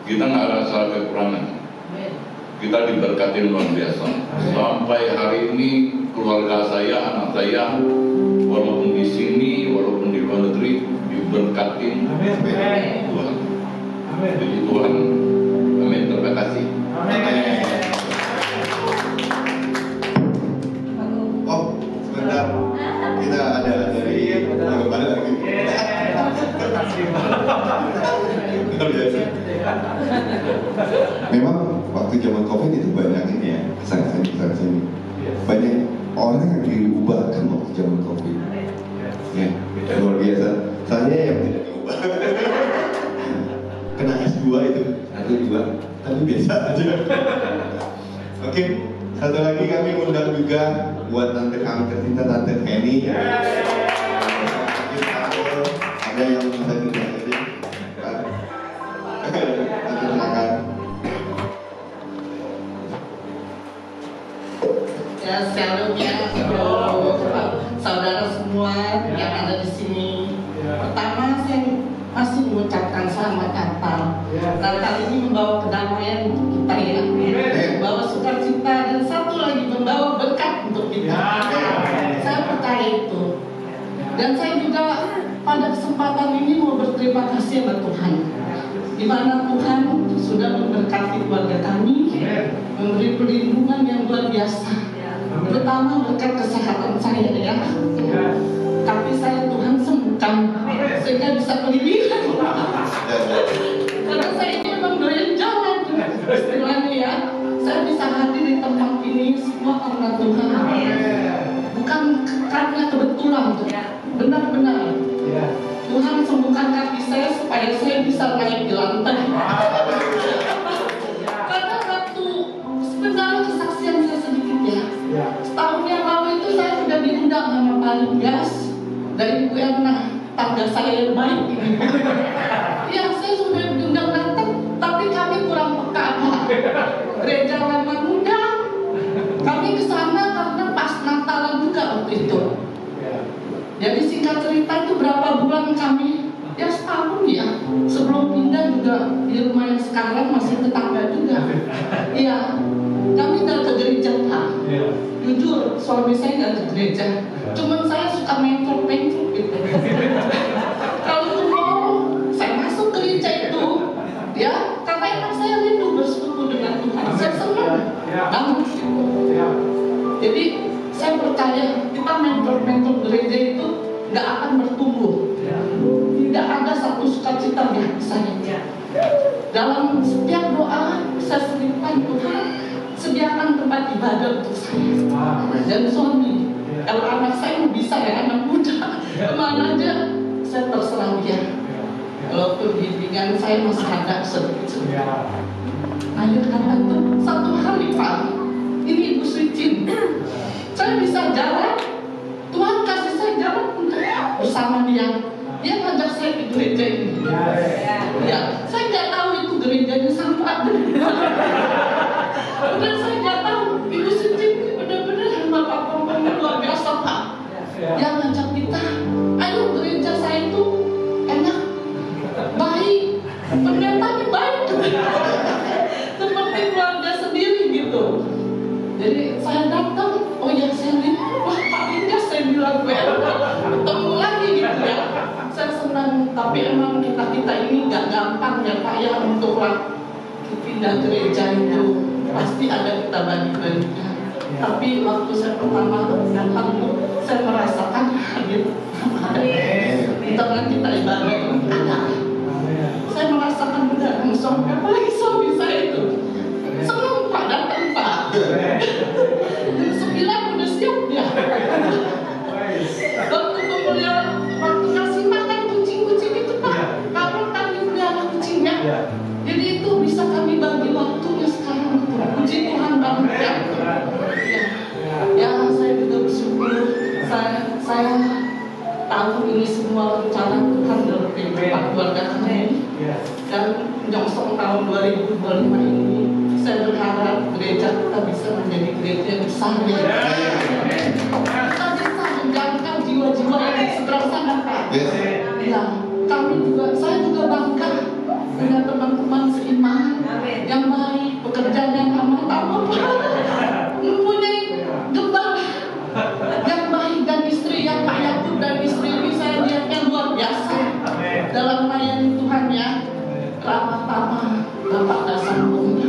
kita nggak rasa kekurangan. Kita diberkati luar biasa. Sampai hari ini keluarga saya, anak saya, walaupun di sini, walaupun di luar negeri, diberkati Tuhan. Puji Tuhan. Amin. Terima kasih. Oh, sebentar. Kita ada dari mana lagi? Memang waktu zaman COVID itu banyak ini ya, kesan-kesan banyak orang yang diubahkan waktu zaman COVID. Ya, luar biasa. Saya yang tidak diubah. Kena S2 itu, 1-2, tapi biasa aja. Oke, satu lagi kami undang juga buat tante kami tercinta, Tante Henny. Ada yang bisa tidak jadi? Silakan. Ya, shalom ya, saudara semua yang ada di sini. Pertama, saya masih mengucapkan selamat Natal. Natal ini membawa kedamaian untuk kita ya, membawa sukacita, dan satu lagi membawa berkat untuk kita. Saya percaya itu. Dan saya juga pada kesempatan ini mau berterima kasih kepada Tuhan, di mana Tuhan sudah memberkati keluarga kami, memberi perlindungan yang luar biasa, terutama berkat kesehatan saya ya. Tapi saya Tuhan sembuhkan sehingga bisa kelilihan. Karena saya ini memang doyan jalan, istilahnya ya. Saya bisa hadir di tempat ini semua karena Tuhan. bukan karena kebetulan, benar-benar. Tuhan sembuhkan kaki saya supaya saya bisa naik di lantai. Karena waktu sebenarnya kesaksian saya sedikit ya. Setahun yang lalu itu saya sudah diundang sama Pak Lugas dari Bu Erna, tangga saya yang baik ini. Ya, saya sudah diundang datang, tapi kami kurang peka. Gereja Lama Muda, kami ke sana karena pas Natalan juga waktu itu. Jadi singkat cerita itu berapa bulan kami, ya setahun ya, sebelum pindah juga di rumah yang sekarang masih tetangga juga. Iya, kami nggak ke gereja Pak. Jujur, suami saya nggak ke gereja. Cuman saya suka mencok-mencok gitu. Kalau ke mall, saya masuk gereja itu, ya, karena emang saya rindu bersekutu dengan Tuhan. Saya senang banget gitu. Jadi saya percaya kita mentor-mentor gereja itu nggak akan bertumbuh. Tidak ada satu sukacita di hati saya. Dalam setiap doa saya selipkan, Tuhan sediakan tempat ibadah untuk saya dan suami. Kalau anak saya bisa ya, anak muda kemana aja saya terserah dia. Kalau bimbingan saya masih ada sedikit. Akhir kata itu satu hari Pak, ini Ibu Suci, saya bisa jalan. Tuhan kasih saya jalan untuk bersama dia. Dia ngajak saya ke gereja ini. Ya, saya nggak tahu itu gerejanya sama. Udah saya nggak tahu. Ibu Suci benar-benar bapak-bapak luar biasa Pak. Yang ngajak kita, ayo gereja saya itu enak, baik, pendetanya baik, seperti keluarga sendiri gitu. Jadi saya datang, oh ya saya lihat, wah Pak Linda, saya bilang ketemu lagi gitu ya. Saya senang, tapi emang kita ini nggak gampang ya Pak ya untuk pindah gereja itu. Pasti ada kita bagi-bagikan. Tapi waktu saya pertama datang itu, saya merasakan hadir di tengah kita ibadah itu ada. Saya merasakan benar langsung, apalagi suami saya itu senang Pak, datang Pak. Jam 9 udah siap ya. Waktu pemulihan, waktu ngasih makan kucing-kucing itu Pak, kamu kan dipelihara kucingnya. Jadi itu bisa kami bagi waktunya sekarang. Puji Tuhan banget ya. Ya, saya juga bersyukur. Saya tahu ini semua rencana Tuhan dalam kehidupan keluarga kami. Dan menyongsong tahun 2025 ini, saya berharap gereja kita bisa menjadi gereja yang besar ya. Kita bisa menjangkau jiwa-jiwa yang seberang sana Pak. Ya, saya juga bangga dengan teman-teman seiman yang baik, pekerjaan yang amat mempunyai gembala yang baik dan istri yang Pak Yakub dan istri ini saya lihatnya luar biasa dalam melayani Tuhan ya. Ramah tamah, Bapak dasar punya.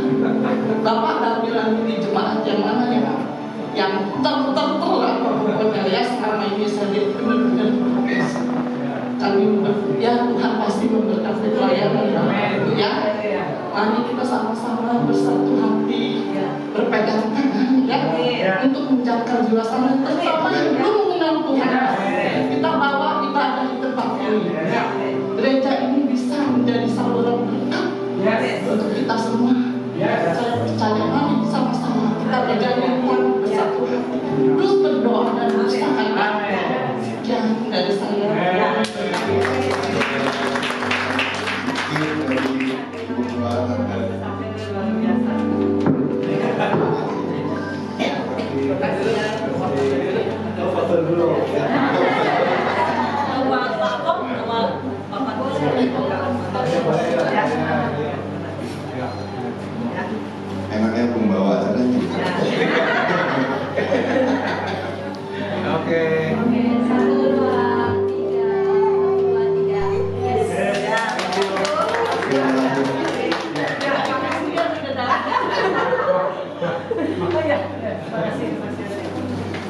Bapak tak bilang di jemaat yang mana ya, yang pokoknya ya selama ini saya lihat benar-benar luar biasa. Kami ya Tuhan pasti memberkati pelayanan ya. Mari kita sama-sama bersatu hati, berpegang tangan ya, untuk menjangkau jiwa sama terutama yang belum mengenal Tuhan. Kita bawa ibadah di tempat ini. Gereja ini bisa menjadi saluran berkat untuk kita semua. Saya percaya, mari sama-sama kita berjanji Tuhan bersatu hati, terus berdoa dan berusaha. Sekian dari saya. Enaknya pembawa acara juga. Oke. 1, 2, 3.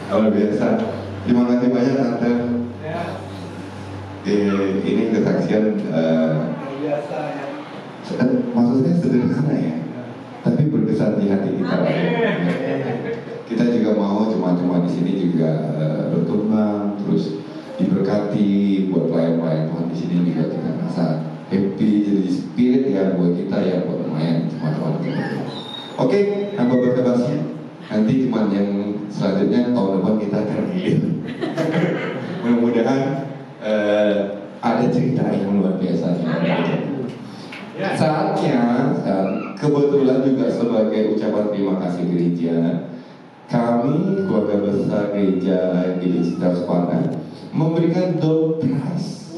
Luar biasa. Terima kasih banyak Tante. Ini kesaksian maksud saya sederhana ya, tapi berkesan di hati kita. kita juga mau jemaat-jemaat di sini juga berkembang, terus diberkati buat pelayan-pelayan Tuhan di sini juga kita merasa happy, jadi spirit ya buat kita ya buat pemain jemaat-jemaat kita. Oke, tanpa basa-basi, nanti jemaat yang selanjutnya tahun depan kita akan ambil. Mudah-mudahan ada cerita yang luar biasa. Saatnya kebetulan juga sebagai ucapan terima kasih gereja, kami keluarga besar gereja GBI Citra Supana memberikan door prize.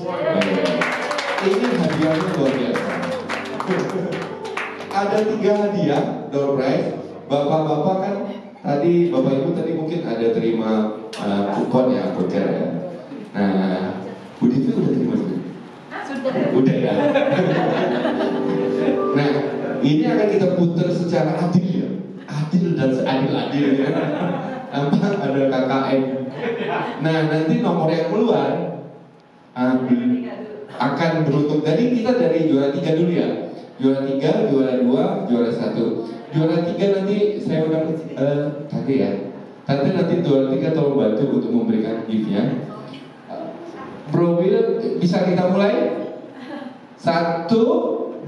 Ini hadiahnya luar biasa. Ada 3 hadiah door prize. Bapak-bapak kan tadi, bapak ibu tadi mungkin ada terima kupon ya, voucher ya. Nah, Bu Divi udah terima juga? Udah ya. Nah, ini akan kita putar secara adil ya, adil dan seadil-adilnya. Ada KKN. Nah, nanti nomor yang keluar akan beruntung. Jadi kita dari juara 3 dulu ya. Juara 3, juara 2, juara 1. Juara 3 nanti saya udah tadi ya. Nanti juara 3 tolong bantu untuk memberikan gift-nya. Bro Will, bisa kita mulai? 1, 2,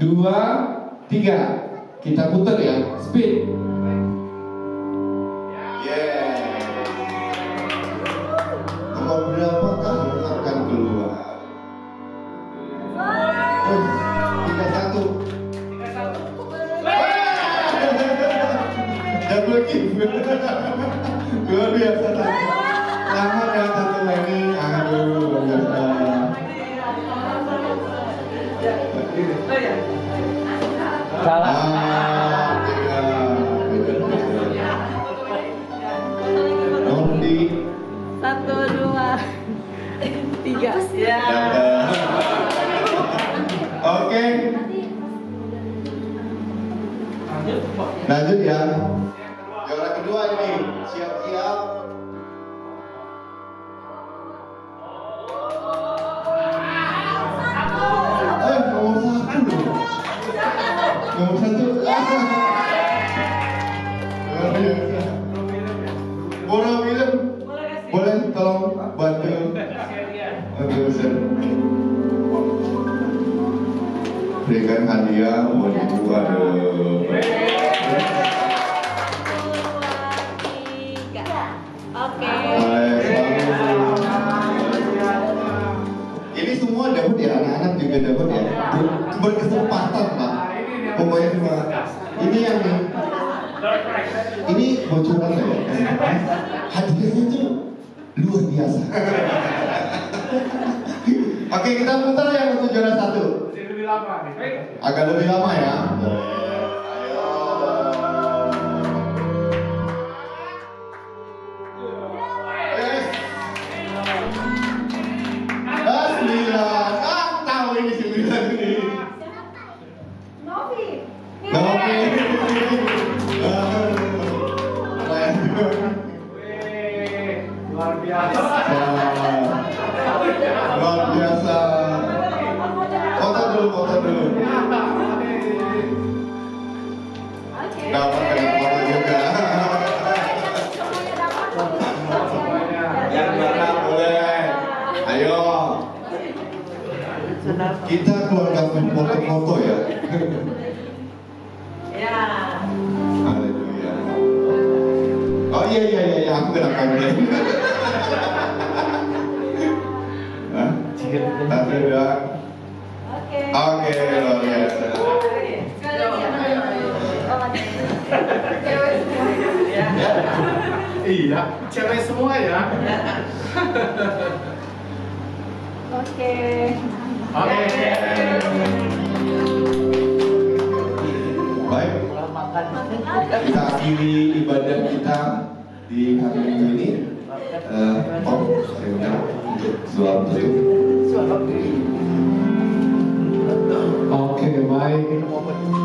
3. Kita putar ya, speed. Nomor berapakah yang akan keluar? 31. Double gift. Luar biasa. Selamat ya Tante Leni. Aduh, luar biasa. Salah. Nondi. 1, 2, 3. Ya. Oke. Lanjut ya. Juara kedua ini. Siap-siap. Nomor 1. Boleh William? Boleh tolong bantu. Berikan hadiah buat ibu. Aduh. 1, 2, 3. Oke. Ini semua dapat ya, anak-anak juga dapat ya. Berkesempatan Pak. Pokoknya semua. Ini yang ini bocoran ya. Hadiahnya tuh luar biasa. Oke, kita putar yang untuk juara 1. Lebih lama nih. Agak lebih lama ya. Luar biasa. Luar biasa. Foto dulu. Dapat dengan foto juga. Yang mana boleh. Ayo. Kita keluarga foto-foto ya. Ya. Haleluya. Oh iya, aku gerakan deh. Tapi udah. Oke, luar biasa. Iya, cewek semua ya. Oke. Baik, kita akhiri ibadah kita di hari Minggu ini. Saya undang untuk doa tutup. Oke, baik.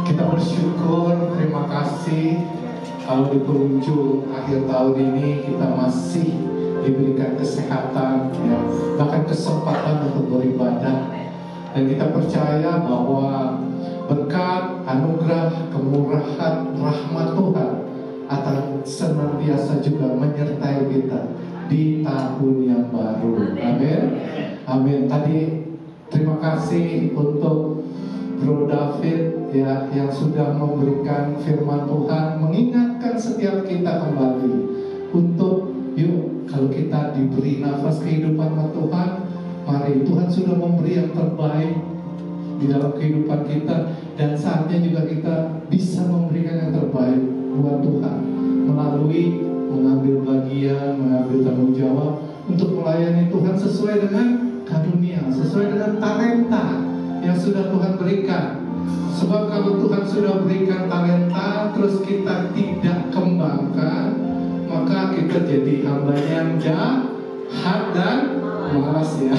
Kita bersyukur, terima kasih kalau di penghujung akhir tahun ini kita masih diberikan kesehatan, ya, bahkan kesempatan untuk beribadah. Dan kita percaya bahwa berkat, anugerah, kemurahan, rahmat Tuhan akan senantiasa juga menyertai kita di tahun yang baru. Amin. Amin. Tadi terima kasih untuk Bro David ya, yang sudah memberikan firman Tuhan, mengingatkan setiap kita kembali untuk yuk, kalau kita diberi nafas kehidupan sama Tuhan, mari, Tuhan sudah memberi yang terbaik di dalam kehidupan kita, dan saatnya juga kita bisa memberikan yang terbaik buat Tuhan melalui mengambil bagian, mengambil tanggung jawab untuk melayani Tuhan sesuai dengan karunia, sesuai dengan talenta yang sudah Tuhan berikan. Sebab kalau Tuhan sudah berikan talenta terus kita tidak kembangkan, maka kita jadi hambanya yang jahat dan malas ya.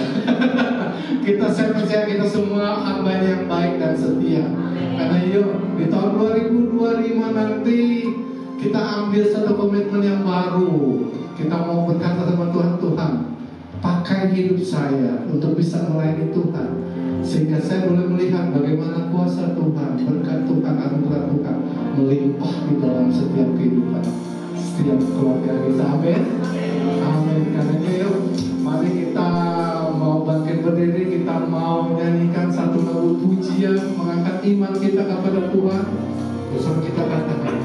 Saya percaya kita semua hambanya yang baik dan setia. Karena yuk, di tahun 2025 nanti kita ambil satu komitmen yang baru. Kita mau berkata sama Tuhan, Tuhan, pakai hidup saya untuk bisa melayani Tuhan, sehingga saya boleh melihat bagaimana kuasa Tuhan, berkat Tuhan, anugerah Tuhan melimpah di dalam setiap kehidupan, setiap keluarga kita. Amin. Amin. Karena yuk, mari kita mau bangkit berdiri, kita mau menyanyikan satu lagu pujian, mengangkat iman kita kepada Tuhan. Bersama kita katakan,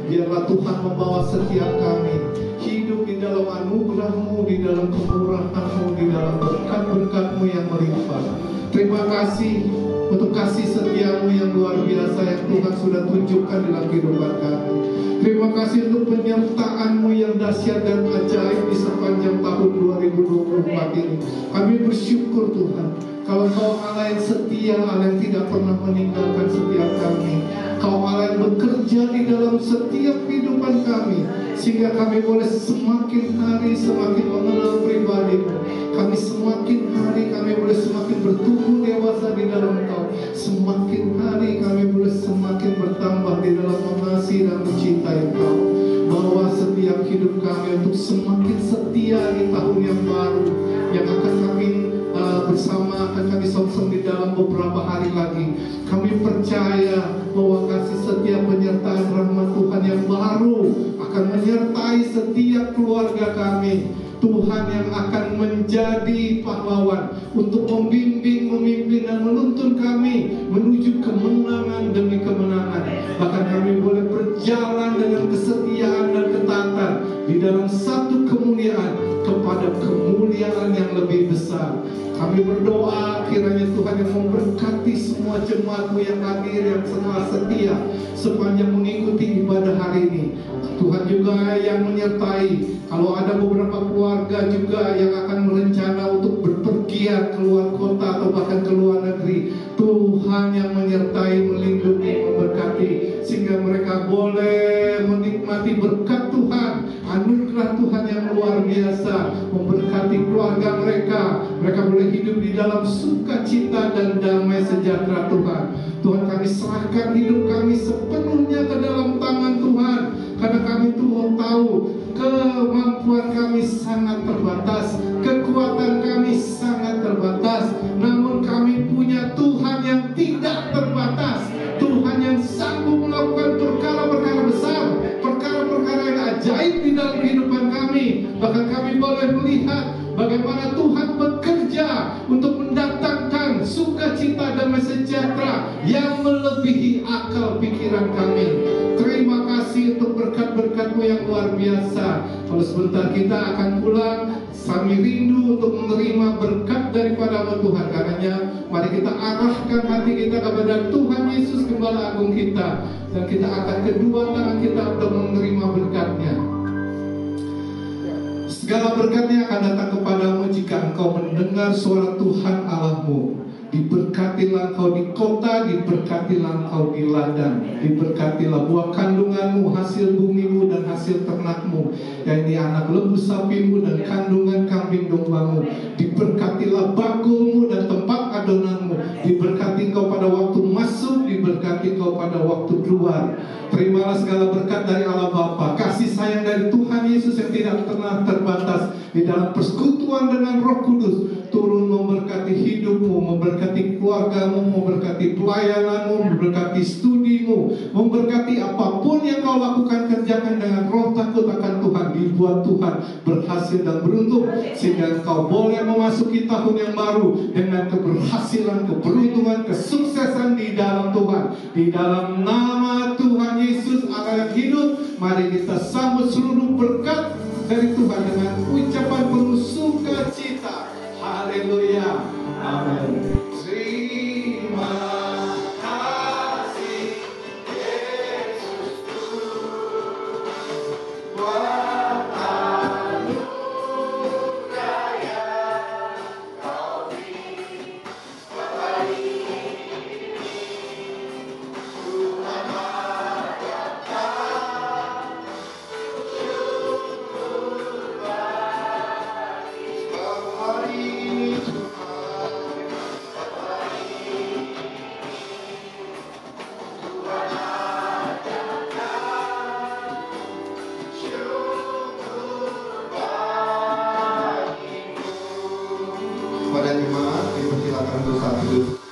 biarlah Tuhan membawa setiap kami hidup di dalam anugerah-Mu, di dalam kemurahan-Mu, di dalam berkat-berkat-Mu yang melimpah. Terima kasih untuk kasih setia-Mu yang luar biasa yang Tuhan sudah tunjukkan dalam kehidupan kami. Terima kasih untuk penyertaan-Mu yang dahsyat dan ajaib di sepanjang tahun 2024 ini. Kami bersyukur Tuhan, kalau Kau Allah yang setia, Allah yang tidak pernah meninggalkan setiap kami. Kau Allah yang bekerja di dalam setiap kehidupan kami, sehingga kami boleh semakin hari semakin mengenal pribadi-Mu. Kami semakin hari kami boleh semakin bertumbuh dewasa di dalam Kau. Semakin hari kami boleh semakin bertambah di dalam mengasihi dan mencintai Kau. Bawa setiap hidup kami untuk semakin setia di tahun yang baru yang akan kami bersama akan kami song-song di dalam beberapa hari lagi. Kami percaya bahwa kasih setia penyertaan rahmat Tuhan yang baru akan menyertai setiap keluarga kami. Tuhan yang akan menjadi pahlawan untuk membimbing, memimpin dan menuntun kami menuju kemenangan demi kemenangan. Bahkan kami boleh berjalan dengan kesetiaan dan ketaatan di dalam satu kemuliaan kepada kemuliaan yang lebih besar. Kami berdoa kiranya Tuhan yang memberkati semua jemaat-Mu yang hadir, yang sangat setia sepanjang mengikuti ibadah hari ini. Tuhan juga yang menyertai. Kalau ada beberapa keluarga juga yang akan berencana untuk berpergian keluar kota atau bahkan ke luar negeri, Tuhan yang menyertai, melindungi, memberkati, sehingga mereka boleh menikmati berkat Tuhan, anugerah Tuhan yang luar biasa, memberkati keluarga mereka. Mereka boleh hidup di dalam sukacita dan damai sejahtera Tuhan. Tuhan, kami serahkan hidup kami sepenuhnya ke dalam tangan Tuhan, karena kami Tuhan tahu kemampuan kami sangat terbatas, kekuatan kami sangat terbatas, namun kami punya Tuhan yang tidak terbatas, Tuhan yang sanggup melakukan perkara-perkara besar, perkara-perkara yang ajaib di dalam kehidupan kami. Bahkan kami boleh melihat bagaimana Tuhan bekerja untuk mendatangkan sukacita damai sejahtera yang melebihi akal pikiran kami. Terima kasih untuk berkat-berkat-Mu yang luar biasa. Kalau sebentar kita akan pulang, kami rindu untuk menerima berkat daripada Tuhan. Karenanya mari kita arahkan hati kita kepada Tuhan Yesus Gembala Agung kita, dan kita akan kedua tangan kita untuk menerima berkat-Nya. Segala berkat-Nya akan datang kepadamu jika engkau mendengar suara Tuhan Allahmu. Diberkatilah engkau di kota, diberkatilah engkau di ladang, diberkatilah buah kandunganmu, hasil bumimu dan hasil ternakmu, yaitu anak lembu sapimu dan kandungan kambing dombamu. Diberkatilah bakulmu dan tempat adonanmu, diberkati engkau pada waktu masuk, diberkati engkau pada waktu keluar. Terimalah segala berkat dari Allah Bapa, kasih sayang dari Tuhan Yesus yang tidak pernah terbatas di dalam persekutuan dengan Roh Kudus, turun memberkati hidupmu, memberkati keluargamu, memberkati pelayananmu, memberkati studimu, memberkati apapun yang kau lakukan, kerjakan dengan roh takut akan Tuhan, dibuat Tuhan berhasil dan beruntung, sehingga kau boleh memasuki tahun yang baru dengan keberhasilan, keberuntungan, kesuksesan di dalam Tuhan. Di dalam nama Tuhan Yesus Allah yang hidup, mari kita sambut seluruh berkat dari Tuhan dengan ucapan penuh sukacita. Haleluya. Amin. Terima kasih Yesus buat anugerah yang Kau beri hari ini. Tuhan mengucapkan syukur bagi hari ini. Pada jemaat dipersilakan untuk satu